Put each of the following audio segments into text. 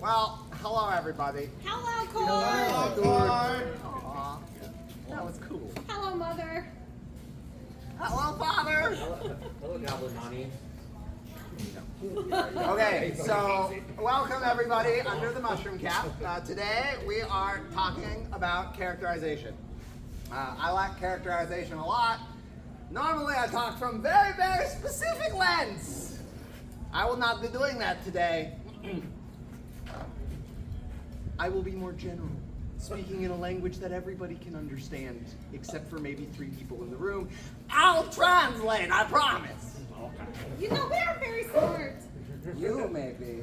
Well, hello everybody. Hello, Cord. Aw, that was cool. Hello, Mother. Hello, Father. Hello, Goblin Mommy. Okay, so welcome everybody under the mushroom cap. Today we are talking about characterization. I like characterization a lot. Normally I talk from very, very specific lens. I will not be doing that today. I will be more general, speaking in a language that everybody can understand, except for maybe 3 people in the room. I'll translate, I promise. You know, we are very smart. You maybe.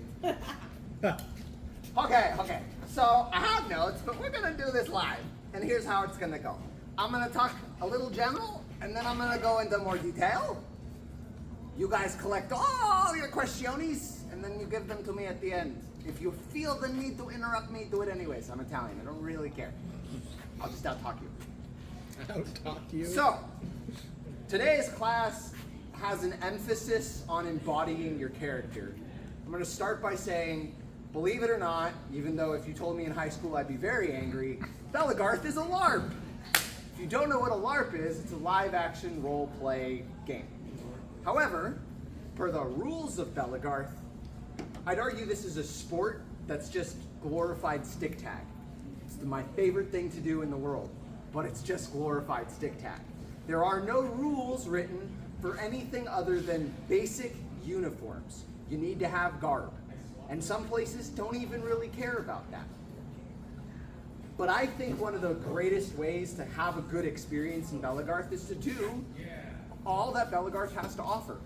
Okay. So I have notes, but we're gonna do this live. And here's how it's gonna go. I'm gonna talk a little general, and then I'm gonna go into more detail. You guys collect all your questiones, and then you give them to me at the end. If you feel the need to interrupt me, do it anyways. I'm Italian, I don't really care. I'll just out-talk you. Out-talk you? So, today's class has an emphasis on embodying your character. I'm going to start by saying, believe it or not, even though if you told me in high school I'd be very angry, Belagarth is a LARP. If you don't know what a LARP is, it's a live-action role-play game. However, per the rules of Belagarth, I'd argue this is a sport that's just glorified stick tag. It's my favorite thing to do in the world, but it's just glorified stick tag. There are no rules written for anything other than basic uniforms. You need to have garb. And some places don't even really care about that. But I think one of the greatest ways to have a good experience in Belagarth is to do all that Belagarth has to offer.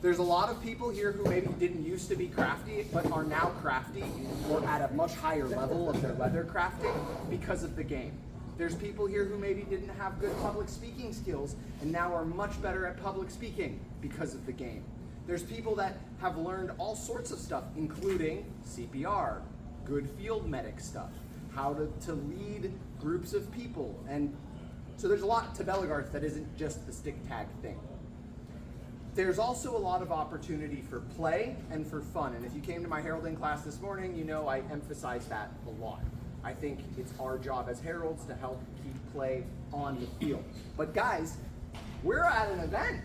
There's a lot of people here who maybe didn't used to be crafty, but are now crafty or at a much higher level of their leather crafting because of the game. There's people here who maybe didn't have good public speaking skills and now are much better at public speaking because of the game. There's people that have learned all sorts of stuff, including CPR, good field medic stuff, how to lead groups of people. And so there's a lot to Belagarth that isn't just the stick tag thing. There's also a lot of opportunity for play and for fun. And if you came to my heralding class this morning, you know I emphasize that a lot. I think it's our job as heralds to help keep play on the field. But guys, we're at an event.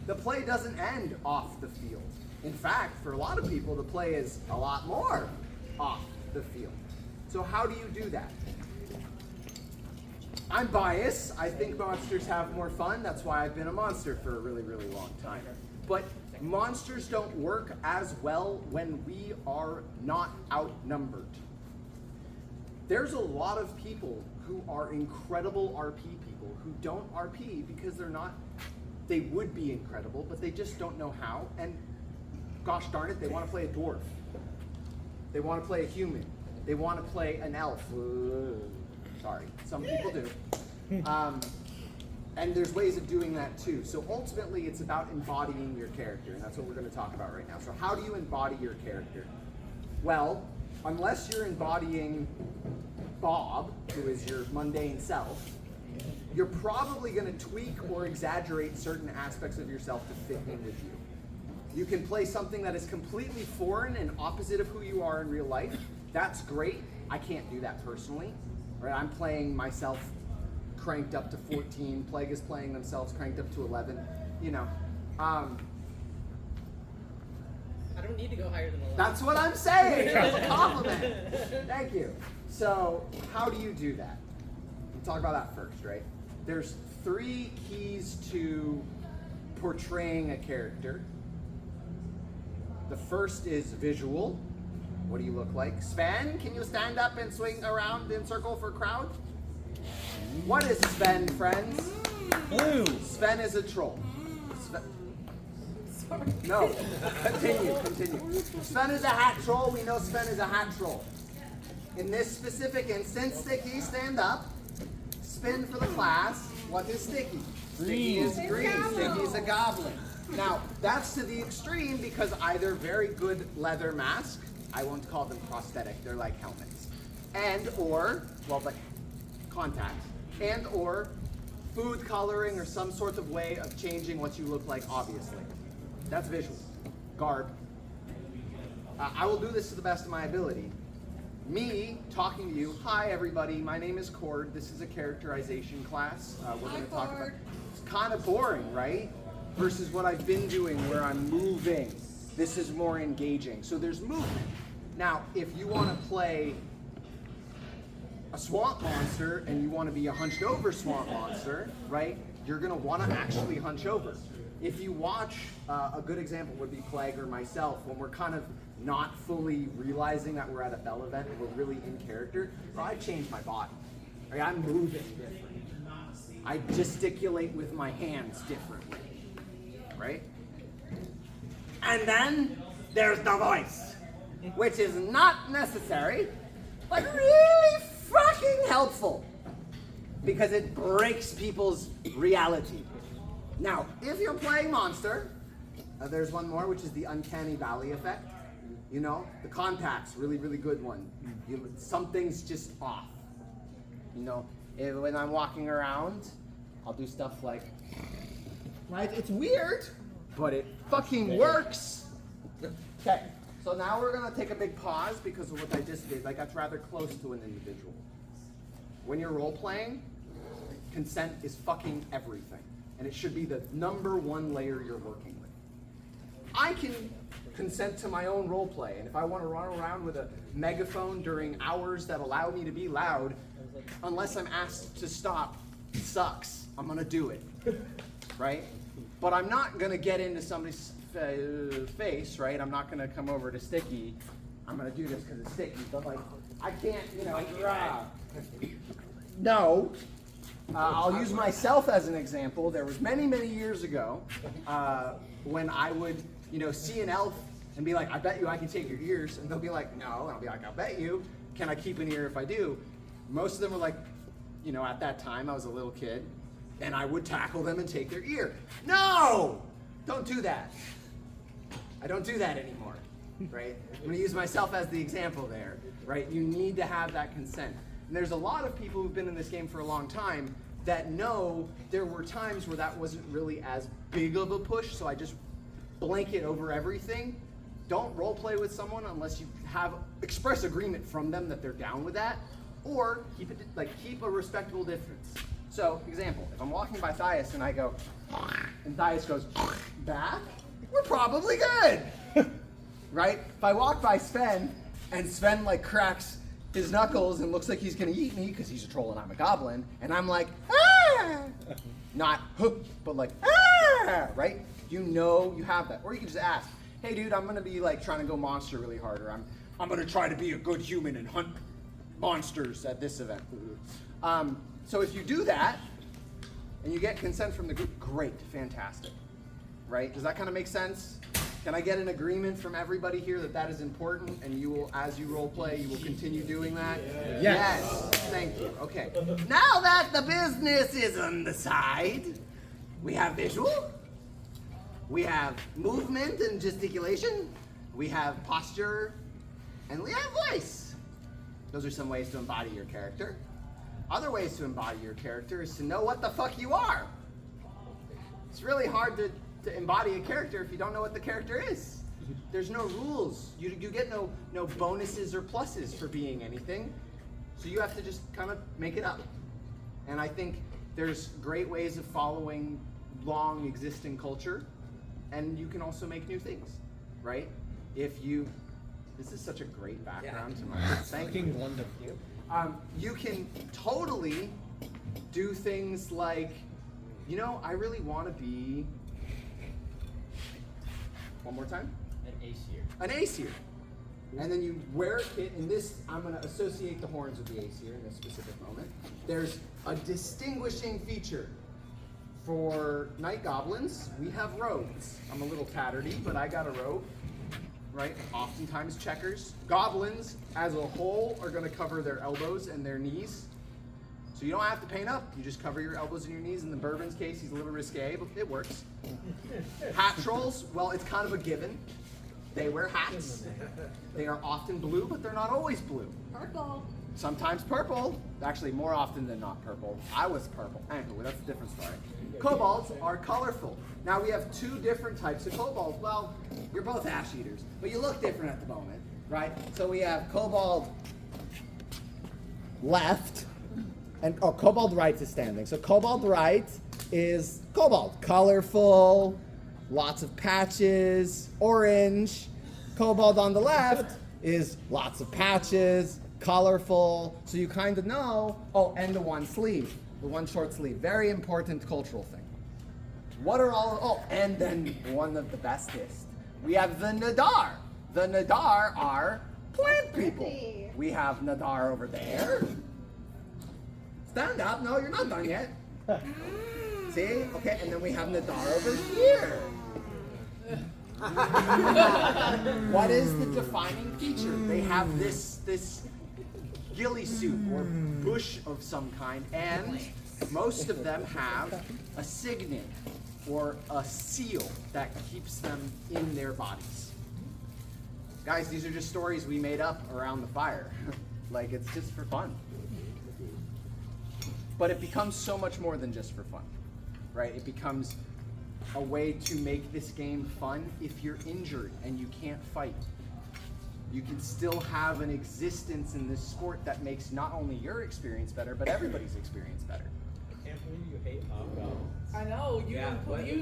The play doesn't end off the field. In fact, for a lot of people, the play is a lot more off the field. So how do you do that? I'm biased. I think monsters have more fun. That's why I've been a monster for a really, really long time. But monsters don't work as well when we are not outnumbered. There's a lot of people who are incredible RP people who don't RP because they would be incredible, but they just don't know how. And gosh darn it, they want to play a dwarf. They want to play a human. They want to play an elf. Sorry, some people do. And there's ways of doing that too. So ultimately, it's about embodying your character, and that's what we're going to talk about right now. So how do you embody your character? Well, unless you're embodying Bob, who is your mundane self, you're probably going to tweak or exaggerate certain aspects of yourself to fit in with you. You can play something that is completely foreign and opposite of who you are in real life. That's great. I can't do that personally. Right, I'm playing myself cranked up to 14. Plague is playing themselves cranked up to 11. You know, I don't need to go higher than 11. That's what I'm saying. That's a compliment. Thank you. So, how do you do that? We'll talk about that first, right? There's 3 keys to portraying a character. The first is visual. What do you look like? Sven, can you stand up and swing around in circle for crowd? What is Sven, friends? Blue. Sven is a troll. Sorry. No, continue. Sven is a hat troll. We know Sven is a hat troll. In this specific instance, Sticky, stand up. Spin for the class. What is Sticky? Sticky is green. Sticky is a goblin. Now, that's to the extreme because either very good leather mask, I won't call them prosthetic, they're like helmets, like contacts, and or food coloring or some sort of way of changing what you look like, obviously. That's visual. Garb. I will do this to the best of my ability. Me talking to you, hi everybody, my name is Cord. This is a characterization class. We're going to talk about. It's kind of boring, right? Versus what I've been doing where I'm moving. This is more engaging. So there's movement. Now, if you want to play a swamp monster and you want to be a hunched over swamp monster, right? You're going to want to actually hunch over. If you watch, a good example would be Plague or myself, when we're kind of not fully realizing that we're at a Bell event and we're really in character, well, I change my body. Right? I'm moving different. I gesticulate with my hands differently, right? And then there's the voice, which is not necessary, but really fucking helpful because it breaks people's reality. Now, if you're playing Monster, there's one more, which is the Uncanny Valley effect. You know, the contact's really, really good one. Something's just off. You know, when I'm walking around, I'll do stuff like, right? It's weird, but it fucking works. Okay, so now we're gonna take a big pause because of what I just did. I got rather close to an individual. When you're role playing, consent is fucking everything. And it should be the number one layer you're working with. I can consent to my own role play, and if I want to run around with a megaphone during hours that allow me to be loud, unless I'm asked to stop, sucks. I'm gonna do it, right? But I'm not gonna get into somebody's face, right? I'm not gonna come over to Sticky. I'm gonna do this because it's Sticky, but like, I can't, you know, no. I'll use myself as an example. There was many, many years ago when I would, you know, see an elf and be like, I bet you I can take your ears. And they'll be like, no. And I'll be like, I'll bet you. Can I keep an ear if I do? Most of them were like, you know, at that time I was a little kid and I would tackle them and take their ear. No! Don't do that. I don't do that anymore, right? I'm gonna use myself as the example there, right? You need to have that consent. And there's a lot of people who've been in this game for a long time that know there were times where that wasn't really as big of a push, so I just blanket over everything. Don't role play with someone unless you have express agreement from them that they're down with that, or keep a respectable difference. So, example, if I'm walking by Thias and I go, and Thias goes back, we're probably good, right? If I walk by Sven and Sven like cracks his knuckles and looks like he's gonna eat me because he's a troll and I'm a goblin, and I'm like, ah! Not, but like, ah! Right? You know you have that. Or you can just ask, hey dude, I'm gonna be like trying to go monster really hard, or I'm gonna try to be a good human and hunt monsters at this event. So if you do that, and you get consent from the group, great, fantastic, right? Does that kind of make sense? Can I get an agreement from everybody here that that is important, and you will, as you role play, you will continue doing that? Yes. Thank you. Okay. Now that the business is on the side, we have visual, we have movement and gesticulation, we have posture, and we have voice. Those are some ways to embody your character. Other ways to embody your character is to know what the fuck you are. It's really hard to embody a character if you don't know what the character is. There's no rules. You get no bonuses or pluses for being anything. So you have to just kind of make it up. And I think there's great ways of following long existing culture, and you can also make new things, right? This is such a great background to my thank you. Wonderful. You can totally do things like, you know, I really want to be, one more time? An Aesir. And then you wear a kit, and this, I'm going to associate the horns with the Aesir in this specific moment. There's a distinguishing feature. For Night Goblins, we have robes. I'm a little tatteredy, but I got a robe, right? Oftentimes checkers. Goblins, as a whole, are going to cover their elbows and their knees. So you don't have to paint up. You just cover your elbows and your knees. In the Bourbon's case, he's a little risque, but it works. Hat trolls, well, it's kind of a given. They wear hats. They are often blue, but they're not always blue. Purple. sometimes purple, actually more often than not purple. I was purple. Anyway, that's a different story. Kobolds are colorful. Now we have two different types of kobolds. Well, you're both ash eaters, but you look different at the moment, right? So we have kobold left, and kobold right is standing. So kobold right is kobold, colorful, lots of patches, orange. Kobold on the left is lots of patches, colorful, so you kind of know, oh, and the one sleeve, the one short sleeve. Very important cultural thing. What are all, oh, and then one of the bestest. We have the Nadar. The Nadar are plant people. We have Nadar over there. Stand up, no, you're not done yet. See, okay, and then we have Nadar over here. What is the defining feature? They have this ghillie suit or bush of some kind, and most of them have a signet or a seal that keeps them in their bodies. Guys, these are just stories we made up around the fire. Like, it's just for fun. But it becomes so much more than just for fun, right? It becomes a way to make this game fun. If you're injured and you can't fight, you can still have an existence in this sport that makes not only your experience better, but everybody's experience better. I can't believe you hate hobgoblins. I know, you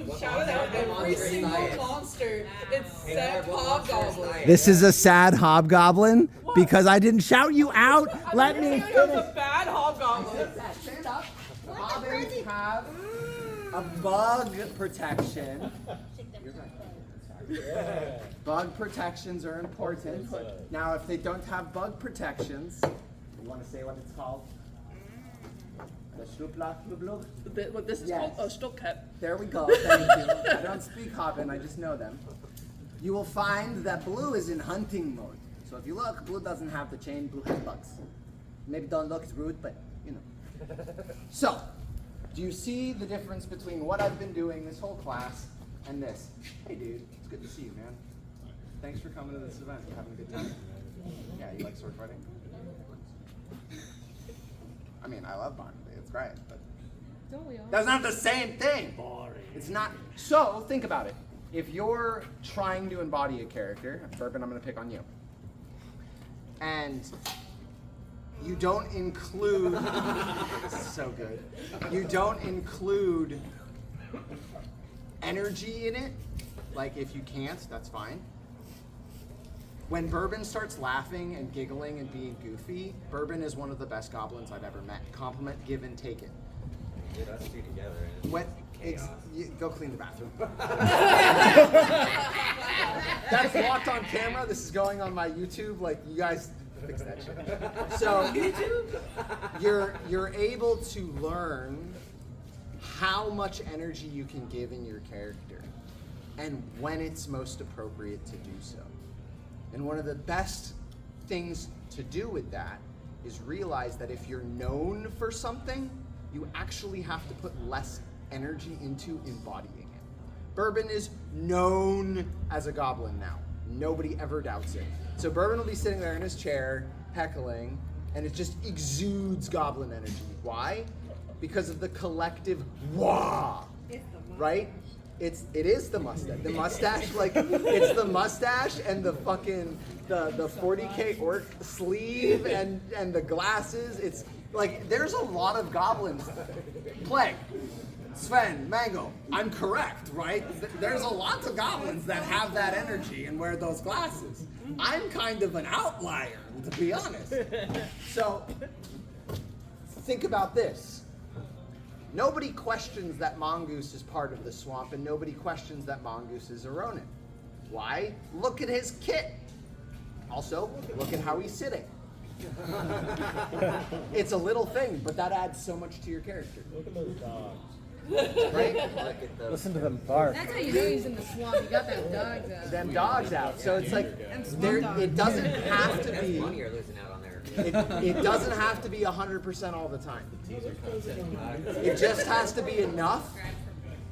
what shouted out monster? every Monster single science. monster except Hey, what monster hobgoblin. science? This is a sad hobgoblin because I didn't shout you out. Let me It was finish. a bad hobgoblin. Stand up. Goblins have a bug protection. Bug protections are important. Now, if they don't have bug protections, you want to say what it's called? The Schluplach. This is Yes. called a Stuckhead. There we go. Thank you. I don't speak Hobbin, I just know them. You will find that blue is in hunting mode. So if you look, blue doesn't have the chain, blue has bugs. Maybe don't look, it's rude, but you know. So, do you see the difference between what I've been doing this whole class and this? Hey dude, it's good to see you, man. Thanks for coming to this event. You having a good time? Yeah, you like sword fighting? I mean, I love Barnaby, it's great, but Don't we all? that's not the same thing. It's not. So, think about it. If you're trying to embody a character, Bourbon, I'm going to pick on you, and you don't include, this is so good, you don't include energy in it, like if you can't, that's fine. When Bourbon starts laughing and giggling and being goofy, Bourbon is one of the best goblins I've ever met. Compliment given, taken. Dude, us two together. When go clean the bathroom. That's locked on camera. This is going on my YouTube. Like, you guys fix that shit. So you're able to learn how much energy you can give in your character and when it's most appropriate to do so. And one of the best things to do with that is realize that if you're known for something, you actually have to put less energy into embodying it. Bourbon is known as a goblin now. Nobody ever doubts it. So Bourbon will be sitting there in his chair, heckling, and it just exudes goblin energy. Why? Because of the collective wah, right? It is the mustache. The mustache, like, it's the mustache and the fucking, the 40K orc sleeve and the glasses. It's like, there's a lot of goblins. Plague, Sven, Mango, I'm correct, right? There's a lot of goblins that have that energy and wear those glasses. I'm kind of an outlier, to be honest. So, think about this. Nobody questions that Mongoose is part of the swamp, and nobody questions that Mongoose is a Ronin. Why? Look at his kit. Also, look at how he's sitting. It's a little thing, but that adds so much to your character. Look at those dogs. Right? Listen to them bark. That's how you know he's in the swamp. You got them dogs out. Them dogs out. So it's like, it doesn't have to That's be, money you're losing out on there. it doesn't have to be 100% all the time. It just has to be enough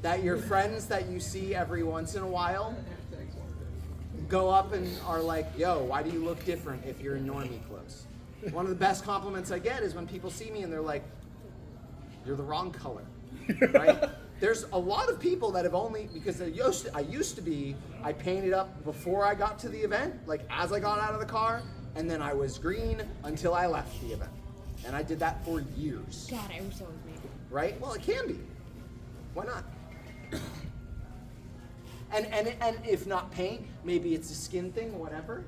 that your friends that you see every once in a while go up and are like, yo, why do you look different if you're in normie clothes? One of the best compliments I get is when people see me and they're like, "You're the wrong color." Right? There's a lot of people that have only, because I used to be, I painted up before I got to the event, like as I got out of the car, and then I was green until I left the event. And I did that for years. God, I wish that was me. Right? Well, it can be. Why not? And if not paint, maybe it's a skin thing, whatever.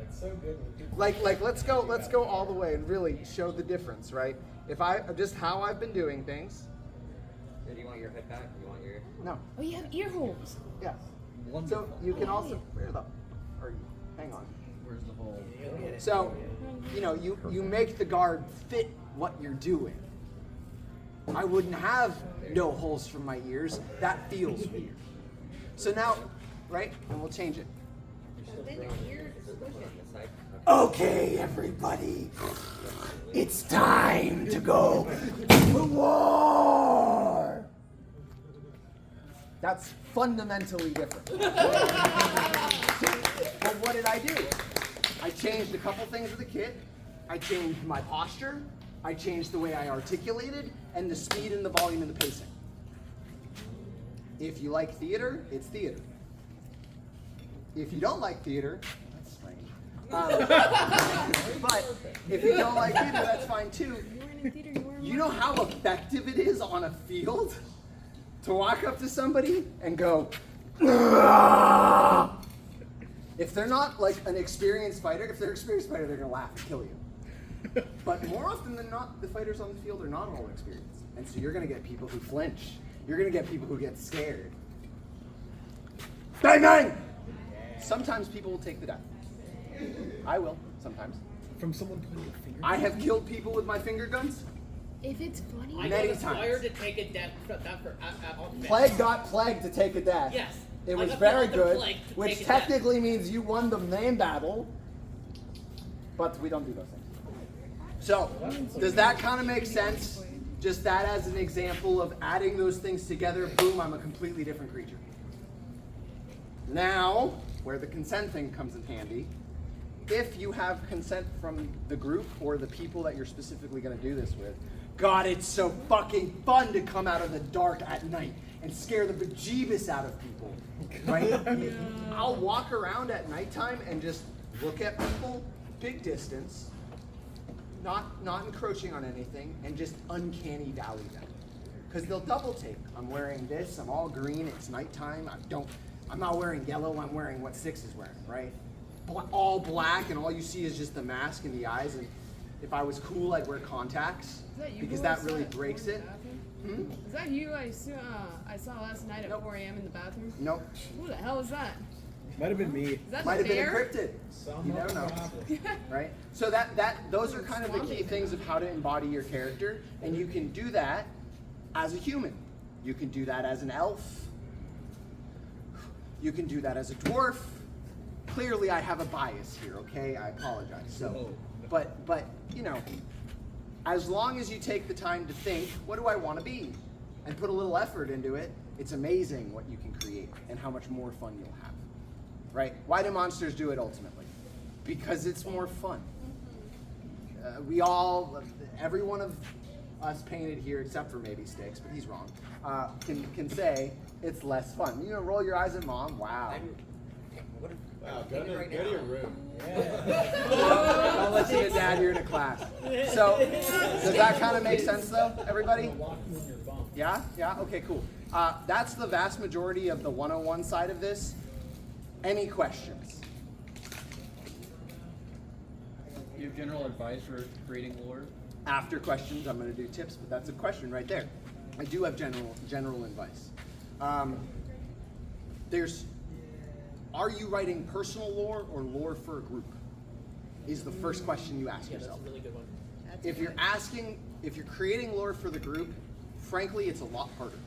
It's so good. Like let's go all the way and really show the difference, right? If I just how I've been doing things. Do you want your head back? You want your... No. Oh, you have ear holes. Yes. Wonderful. So you can also where the are you? Hang on. Where's the hole? So, you know, you make the guard fit what you're doing. I wouldn't have no holes from my ears. That feels weird. So now, right? And we'll change it. Okay, everybody. It's time to go to war. That's fundamentally different. But what did I do? I changed a couple things with the kit. I changed my posture. I changed the way I articulated and the speed and the volume and the pacing. If you like theater, it's theater. If you don't like theater, that's strange. But if you don't like theater, that's fine too. You weren't in theater, you weren't. You know how effective it is on a field to walk up to somebody and go, "Ah!" If they're not like an experienced fighter, if they're an experienced fighter, they're gonna laugh and kill you. But more often than not, the fighters on the field are not all experienced. And so you're gonna get people who flinch. You're gonna get people who get scared. Bang, bang! Sometimes people will take the death. I will, sometimes. From someone putting your finger. I have killed people with my finger guns. If it's funny. I Many got aspired times. to take a death for on Plague got plague to take a death. Yes. It I was got very the good, plague to which take a death. technically means you won the name battle, but we don't do those things. So, does that kind of make sense? Just that as an example of adding those things together, boom, I'm a completely different creature. Now, where the consent thing comes in handy, if you have consent from the group or the people that you're specifically going to do this with, God, it's so fucking fun to come out of the dark at night and scare the bejeebus out of people, right? I'll walk around at nighttime and just look at people, big distance, not encroaching on anything, and just uncanny valley them. Because they'll double take. I'm wearing this, I'm all green, it's nighttime, I'm not wearing yellow, I'm wearing what Six is wearing, right? All black, and all you see is just the mask and the eyes, and if I was cool, I'd wear contacts, Is that you because who that I really saw breaks in it. the bathroom? Is that you I saw last night at Nope. 4 a.m. in the bathroom? Nope, Who the hell is that? Might have been me. Is that might the have been bear? encrypted. You never know. Right? So those are kind of the key things of how to embody your character, and you can do that as a human. You can do that as an elf. You can do that as a dwarf. Clearly, I have a bias here. Okay, I apologize. So, but you know, as long as you take the time to think, what do I want to be, and put a little effort into it, it's amazing what you can create and how much more fun you'll have. Right? Why do monsters do it ultimately? Because it's more fun. Every one of us painted here, except for maybe Sticks, but he's wrong, can say it's less fun. You know, roll your eyes at mom. Wow. Wow, go to your room. Don't let you get dad, you're in a class. So, does that kind of make sense though, everybody? Yeah? Yeah? Okay, cool. That's the vast majority of the 101 side of this. Any questions? Do you have general advice for creating lore? After questions, I'm going to do tips, but that's a question right there. I do have general advice. Are you writing personal lore or lore for a group? Is the first question you ask Yeah, that's yourself. a really good one. If you're creating lore for the group, frankly, it's a lot harder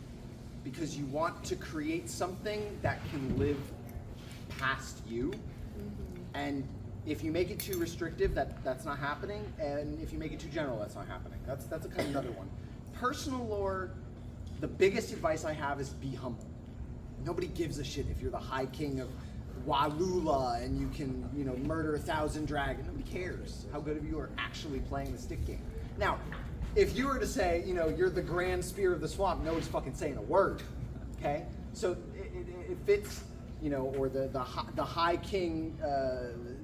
because you want to create something that can live past you. And if you make it too restrictive, that's not happening. And if you make it too general, that's not happening. That's a kind of another one. Personal lore, the biggest advice I have is be humble. Nobody gives a shit if you're the high king of Walula and you can, you know, murder 1,000 dragons. Nobody cares how good of you are actually playing the stick game. Now, if you were to say, you know, you're the Grand Spear of the Swamp, nobody's fucking saying a word. Okay, so it fits, you know, or the High King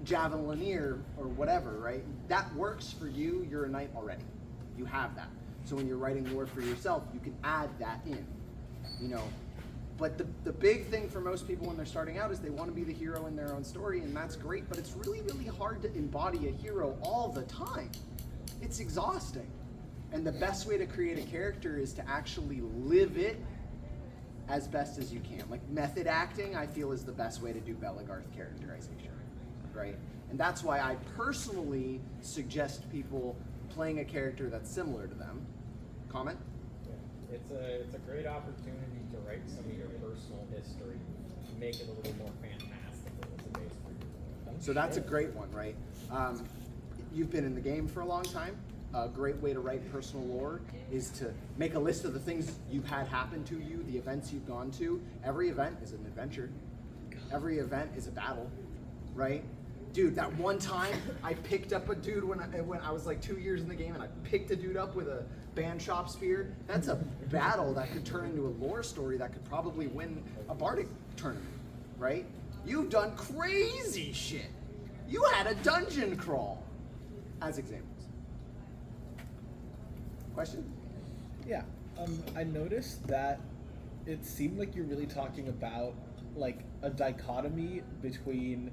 Javelineer or whatever, right? That works for you. You're a knight already. You have that. So when you're writing lore for yourself, you can add that in, you know. But the big thing for most people when they're starting out is they want to be the hero in their own story, and that's great, but it's really, really hard to embody a hero all the time. It's exhausting. And the best way to create a character is to actually live it as best as you can. Like method acting, I feel, is the best way to do Belegarth characterization, right? And that's why I personally suggest people playing a character that's similar to them. Comment? Yeah. It's a great opportunity to write some of your personal history, make it a little more fantastical as a base for your lore. So that's a great one, right? You've been in the game for a long time. A great way to write personal lore is to make a list of the things you've had happen to you, the events you've gone to. Every event is an adventure. Every event is a battle, right? Dude, that one time I picked up a dude when I was like 2 years in the game, and I picked a dude up with a band shop spear. That's a battle that could turn into a lore story that could probably win a bardic tournament, right? You've done crazy shit. You had a dungeon crawl, as examples. Question? Yeah, I noticed that it seemed like you're really talking about like a dichotomy between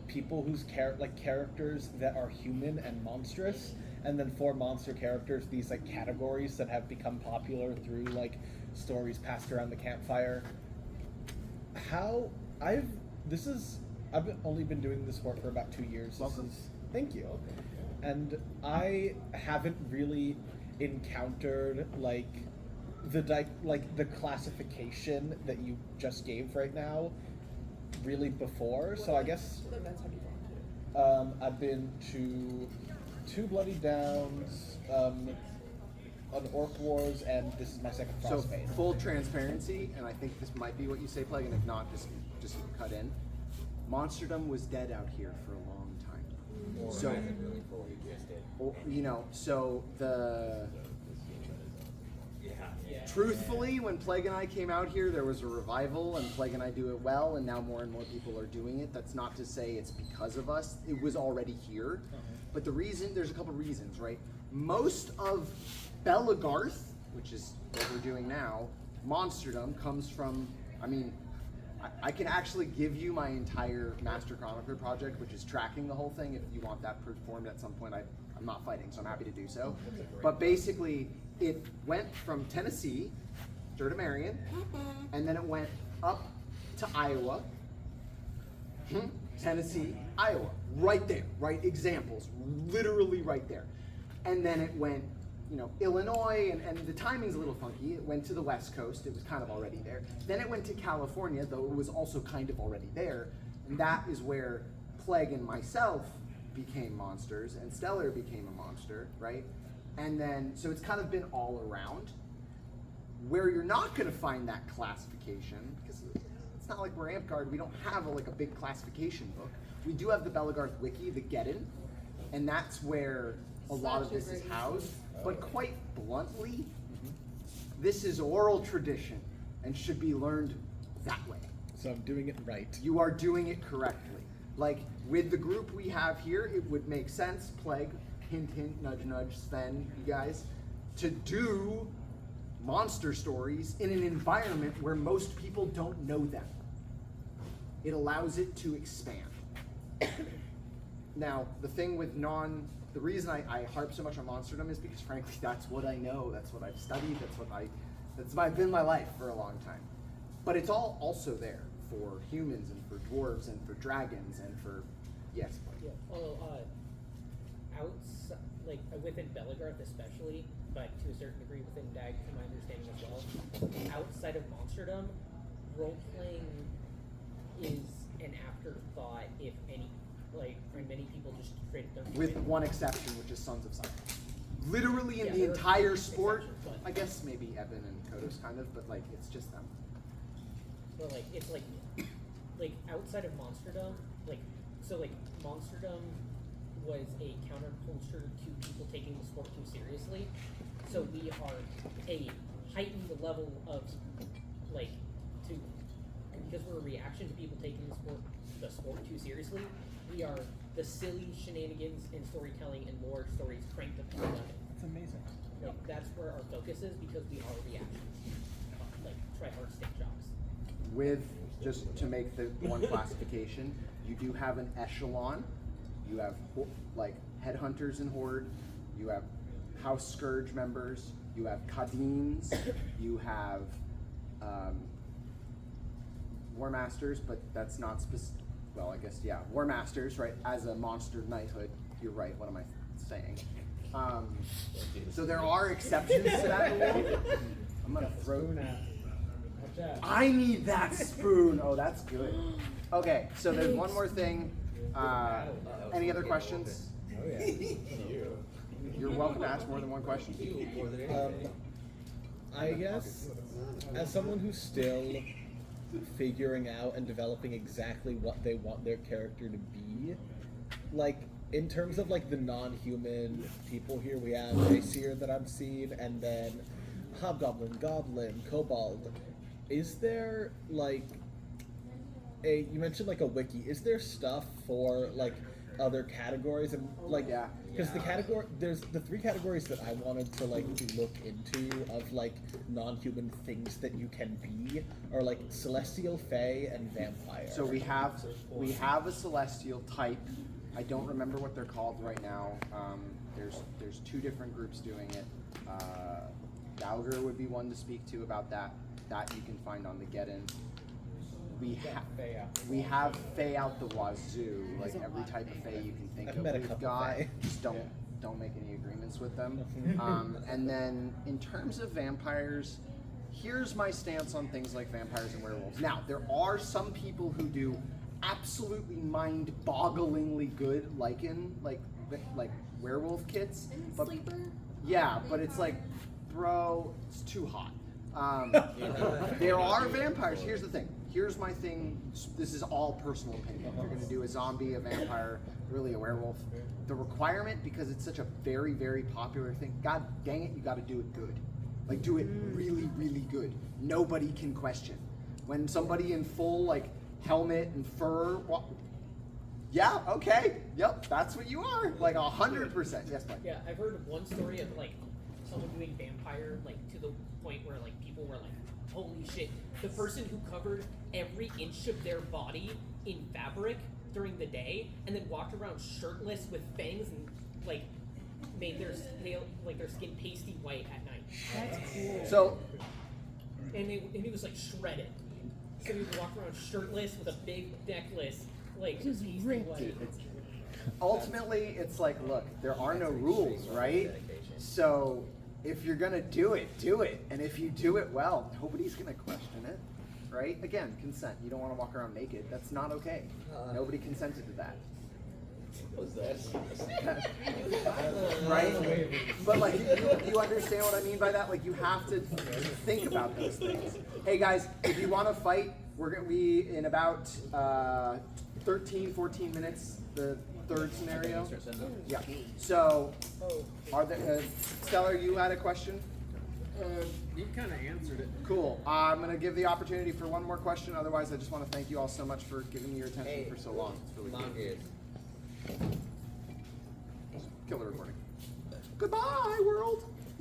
people whose characters that are human and monstrous, and then for monster characters, these like categories that have become popular through like stories passed around the campfire. I've only been doing this work for about 2 years. Welcome. Thank you. And I haven't really encountered like the classification that you just gave right now really before. So I guess What events have you gone to? I've been to 2 Bloody Downs, an Orc Wars, and this is my second So Frostbane. full transparency, and I think this might be what you say, Plague, and if not, just cut in. Monsterdom was dead out here for a long time. Or So- hasn't really fully existed. You know, so Yeah. truthfully, when Plague and I came out here, there was a revival, and Plague and I do it well, and now more and more people are doing it. That's not to say it's because of us. It was already here. But there's a couple reasons, right? Most of Belegarth, which is what we're doing now, Monsterdom, comes from, I can actually give you my entire Master Chronicler project, which is tracking the whole thing. If you want that performed at some point, I'm not fighting, so I'm happy to do so. But basically, it went from Tennessee, to Marion, and then it went up to Iowa, Tennessee, Iowa, right there, right? Examples, literally right there. And then it went, Illinois, and the timing's a little funky. It went to the West Coast, it was kind of already there. Then it went to California, though it was also kind of already there. And that is where Plague and myself became monsters, and Stellar became a monster, right? And then, so it's kind of been all around. Where you're not gonna find that classification, because it's not like we're Amtgard, we don't have a big classification book. We do have the Belegarth Wiki, the Geddon, and that's where a lot of this is housed. But quite bluntly, this is oral tradition and should be learned that way. So I'm doing it right. You are doing it correctly. Like with the group we have here, it would make sense, Plague, hint, hint, nudge, nudge, Sven, you guys, to do monster stories in an environment where most people don't know them. It allows it to expand. Now, the thing with the reason I harp so much on Monsterdom is because frankly, that's what I know, that's what I've studied, that's been my life for a long time. But it's all also there for humans and for dwarves and for dragons and for, yes, Blake. Yeah. Although, outside, within Belegarth especially, but to a certain degree within DAG, to my understanding as well, outside of Monsterdom, role-playing is an afterthought, if any. Many people just straight don't do With it. one exception, which is Sons of Silence. Literally in Yeah, the there are entire sport, exceptions, but- I guess maybe Evan and Kodos kind of, but it's just them. But it's like outside of Monsterdom, Monsterdom was a counterculture to people taking the sport too seriously. So we are a heightened level of because we're a reaction to people taking the sport too seriously. We are the silly shenanigans and storytelling and lore stories cranked up to 11. That's amazing. Like that's where our focus is because we are reactions. Like try hard stick jocks. With, just to make the one classification, you do have an echelon. You have like headhunters and horde. You have house scourge members. You have Kadins. You have Warmasters, but that's not specific. Well, I guess, yeah, Warmasters, right? As a monster knighthood. You're right. What am I saying? So there are exceptions to that rule. I'm gonna throw. I need that spoon. Oh, that's good. Okay, so there's one more thing. Any other questions? Oh yeah. You're welcome to ask more than one question. I guess, as someone who's still figuring out and developing exactly what they want their character to be, like, in terms of, like, the non-human people here, we have Aesir that I'm seeing, and then Hobgoblin, Goblin, Kobold. Is there, like, you mentioned, like, a wiki. Is there stuff for, like, other categories? And, like, because there's the 3 categories that I wanted to, like, look into of, like, non-human things that you can be are, like, Celestial, Fae, and Vampire. So we have a celestial type. I don't remember what they're called right now. There's 2 different groups doing it. Galger would be one to speak to about that. That you can find on the Get-In. We have Fae out the wazoo, like every type of Fae you can think of. We've got, just don't make any agreements with them. And then in terms of vampires, here's my stance on things like vampires and werewolves. Now, there are some people who do absolutely mind-bogglingly good lichen, like werewolf kits. But, yeah, but it's like, bro, it's too hot. There are vampires. Here's the thing. Here's my thing. This is all personal opinion. If you're going to do a zombie, a vampire, really a werewolf, the requirement, because it's such a very, very popular thing, god dang it, you got to do it good. Like, do it really, really good. Nobody can question. When somebody in full, like, helmet and fur, yeah, okay, yep, that's what you are. Like, 100%. Yes, Mike. Yeah, I've heard of one story of, like, someone doing vampire, like, to the point where, like, people were like, holy shit, the person who covered every inch of their body in fabric during the day and then walked around shirtless with fangs and, like, made their skin pasty white at night. That's cool. So, and he was, like, shredded. So he would walk around shirtless with a big necklace, like, Just pasty ripped. white. ultimately, it's like, look, there are no rules, right? So if you're gonna do it, do it. And if you do it well, nobody's gonna question it, right? Again, consent. You don't want to walk around naked. That's not okay. Nobody consented to that. Right? But like, you understand what I mean by that? Like, you have to think about those things. Hey guys, if you want to fight, we're gonna be in about 13, 14 minutes. The third scenario. Yeah. So, are there, Stellar, you had a question? You kind of answered it. Cool. I'm going to give the opportunity for one more question. Otherwise, I just want to thank you all so much for giving me your attention for so long. It's really cool. Kill the recording. Goodbye, world.